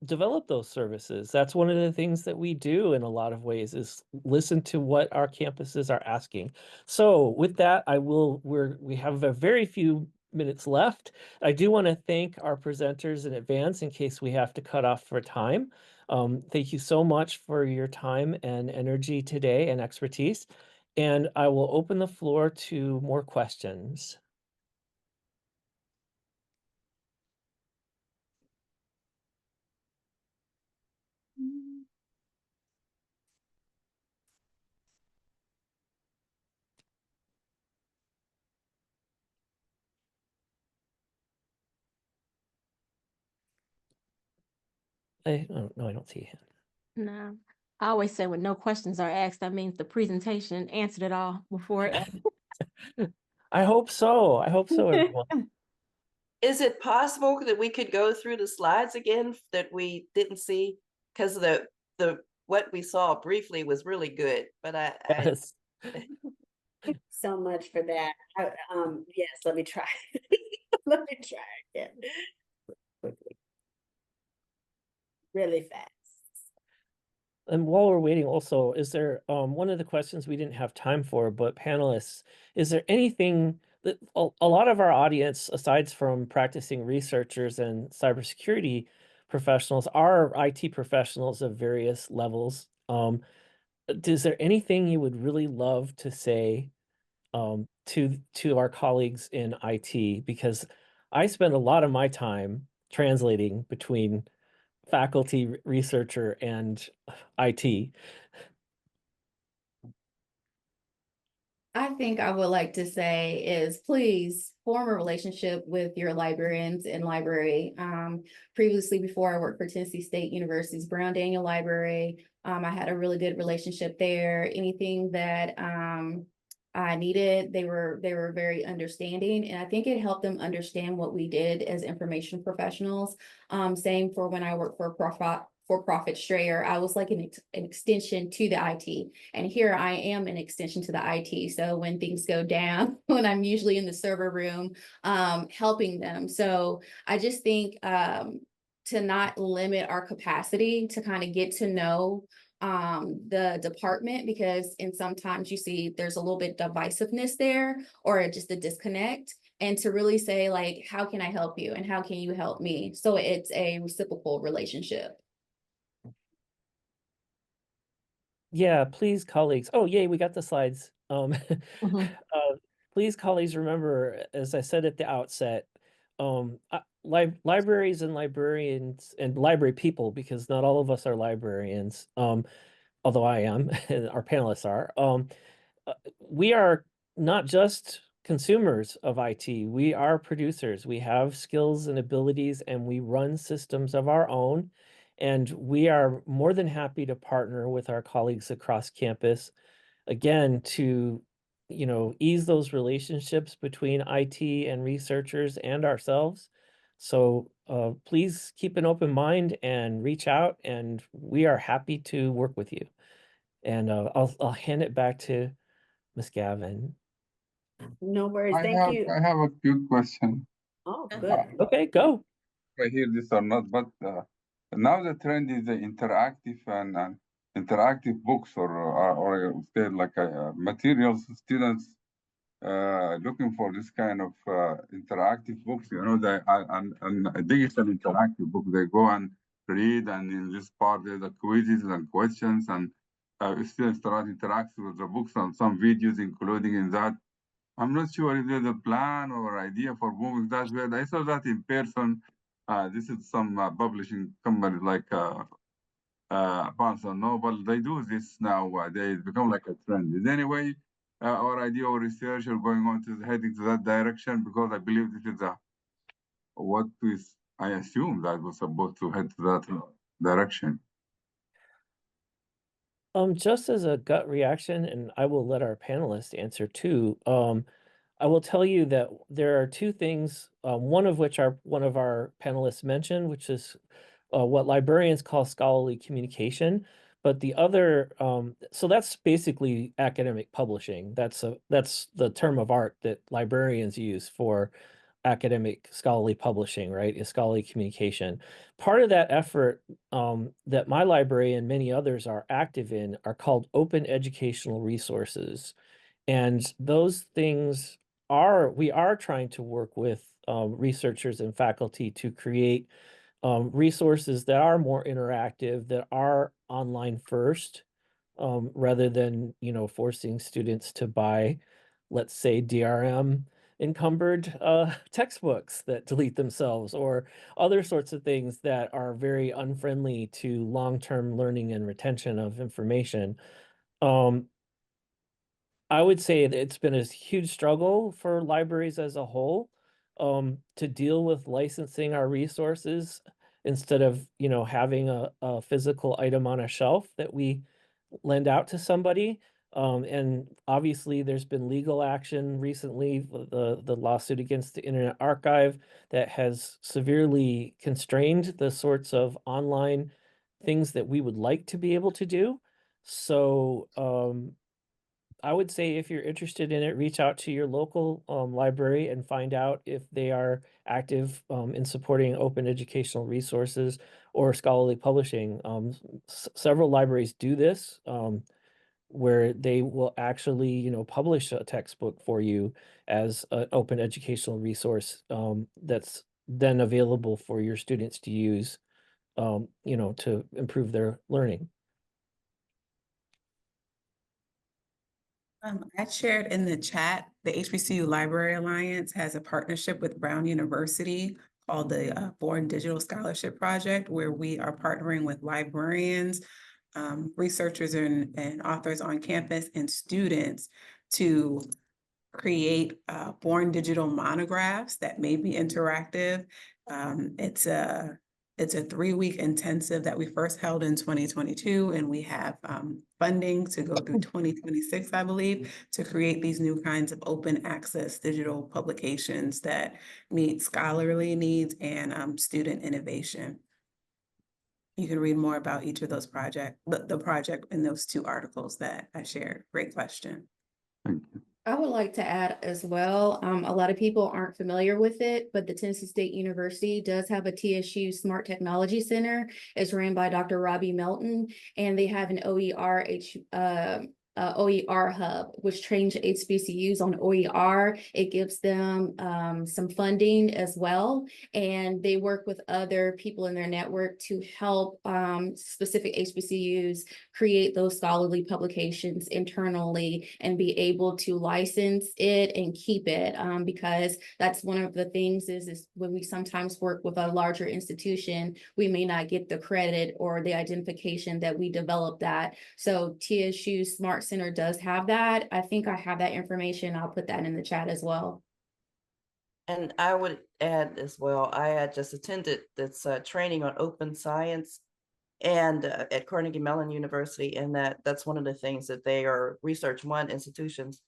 develop those services. That's one of the things that we do in a lot of ways, is listen to what our campuses are asking. So with that, we have a very few minutes left. I do want to thank our presenters in advance in case we have to cut off for time. Thank you so much for your time and energy today and expertise. And I will open the floor to more questions. Oh, no, I don't see a hand. No. I always say when no questions are asked, that means the presentation answered it all before it. I hope so. I hope so, everyone. Is it possible that we could go through the slides again that we didn't see? Because the what we saw briefly was really good, but I Yes. So much for that. Yes, let me try. Let me try again. Quickly. Really fast. And while we're waiting also, is there one of the questions we didn't have time for, but panelists, is there anything that a lot of our audience, aside from practicing researchers and cybersecurity professionals, are IT professionals of various levels? Is there anything you would really love to say to our colleagues in IT? Because I spend a lot of my time translating between faculty, researcher, and IT. I think I would like to say is please form a relationship with your librarians in library. Previously, before I worked for Tennessee State University's Brown Daniel Library, I had a really good relationship there. Anything that I needed, they were very understanding, and I think it helped them understand what we did as information professionals. Same for when I worked for-profit Strayer, I was like an extension to the IT. And here I am an extension to the IT. So when things go down, when I'm usually in the server room, helping them. So I just think to not limit our capacity to kind of get to know the department, because sometimes you see there's a little bit divisiveness there or just a disconnect. And to really say, like, how can I help you and how can you help me? So it's a reciprocal relationship. Yeah, please, colleagues. Oh, yay, we got the slides. Please, colleagues, remember, as I said at the outset, libraries and librarians and library people, because not all of us are librarians, although I am, and our panelists are. We are not just consumers of IT. We are producers. We have skills and abilities, and we run systems of our own. And we are more than happy to partner with our colleagues across campus, again, to ease those relationships between IT and researchers and ourselves. So please keep an open mind and reach out, and we are happy to work with you. And I'll hand it back to Ms. Gavin. No worries. Thank you. I have a quick question. Oh, good. Okay, go. I hear this or not, but now the trend is the interactive and interactive books or say like materials students looking for this kind of interactive books. You know, and a digital interactive book. They go and read, and in this part there's the quizzes and questions, and students start interacting with the books and some videos including in that. I'm not sure if there's a plan or idea for moving that way. I saw that in person. This is some publishing company like Barnes and Noble. They do this now. They become like a trend. Is there any way or idea or research are going on to heading to that direction? Because I believe this is what is, I assume that was supposed to head to that direction. Just as a gut reaction, and I will let our panelists answer too. I will tell you that there are two things, one of which one of our panelists mentioned, which is what librarians call scholarly communication. But the other, so that's basically academic publishing. That's the term of art that librarians use for academic scholarly publishing, right? Is scholarly communication. Part of that effort that my library and many others are active in are called open educational resources. And those things we are trying to work with researchers and faculty to create resources that are more interactive, that are online first, rather than, forcing students to buy, let's say, DRM encumbered textbooks that delete themselves, or other sorts of things that are very unfriendly to long-term learning and retention of information. I would say that it's been a huge struggle for libraries as a whole to deal with licensing our resources instead of, having a physical item on a shelf that we lend out to somebody. And obviously there's been legal action recently, the lawsuit against the Internet Archive that has severely constrained the sorts of online things that we would like to be able to do. So I would say if you're interested in it, reach out to your local library and find out if they are active in supporting open educational resources or scholarly publishing. Several libraries do this, where they will actually, publish a textbook for you as an open educational resource that's then available for your students to use, to improve their learning. I shared in the chat, the HBCU Library Alliance has a partnership with Brown University called the Born Digital Scholarship Project, where we are partnering with librarians, researchers and authors on campus and students to create Born Digital monographs that may be interactive. It's a 3-week intensive that we first held in 2022, and we have funding to go through 2026, I believe, to create these new kinds of open access digital publications that meet scholarly needs and student innovation. You can read more about each of those projects, the project in those 2 articles that I shared. Great question. Thank you. I would like to add as well, a lot of people aren't familiar with it, but the Tennessee State University does have a TSU Smart Technology Center. It's ran by Dr. Robbie Melton, and they have an OER hub, which trains HBCUs on OER. It gives them some funding as well, and they work with other people in their network to help specific HBCUs create those scholarly publications internally and be able to license it and keep it, because that's one of the things is when we sometimes work with a larger institution, we may not get the credit or the identification that we developed that. So TSU Smart Center does have that. I think I have that information. I'll put that in the chat as well. And I would add as well, I had just attended this training on open science and at Carnegie Mellon University, and that's one of the things that they are Research One institutions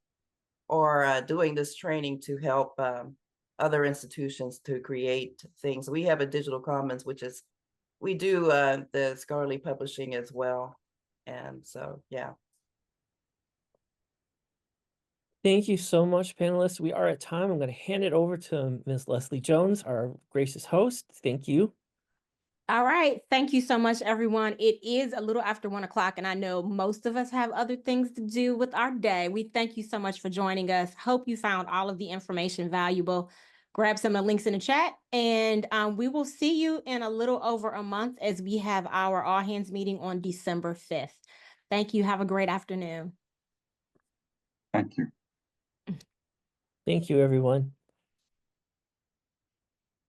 are doing this training to help other institutions to create things. We have a digital commons, which is, we do the scholarly publishing as well. And so, yeah. Thank you so much, panelists. We are at time. I'm going to hand it over to Ms. Leslie Jones, our gracious host. Thank you. All right. Thank you so much, everyone. It is a little after 1 o'clock, and I know most of us have other things to do with our day. We thank you so much for joining us. Hope you found all of the information valuable. Grab some of the links in the chat, and we will see you in a little over a month as we have our all hands meeting on December 5th. Thank you. Have a great afternoon. Thank you. Thank you, everyone.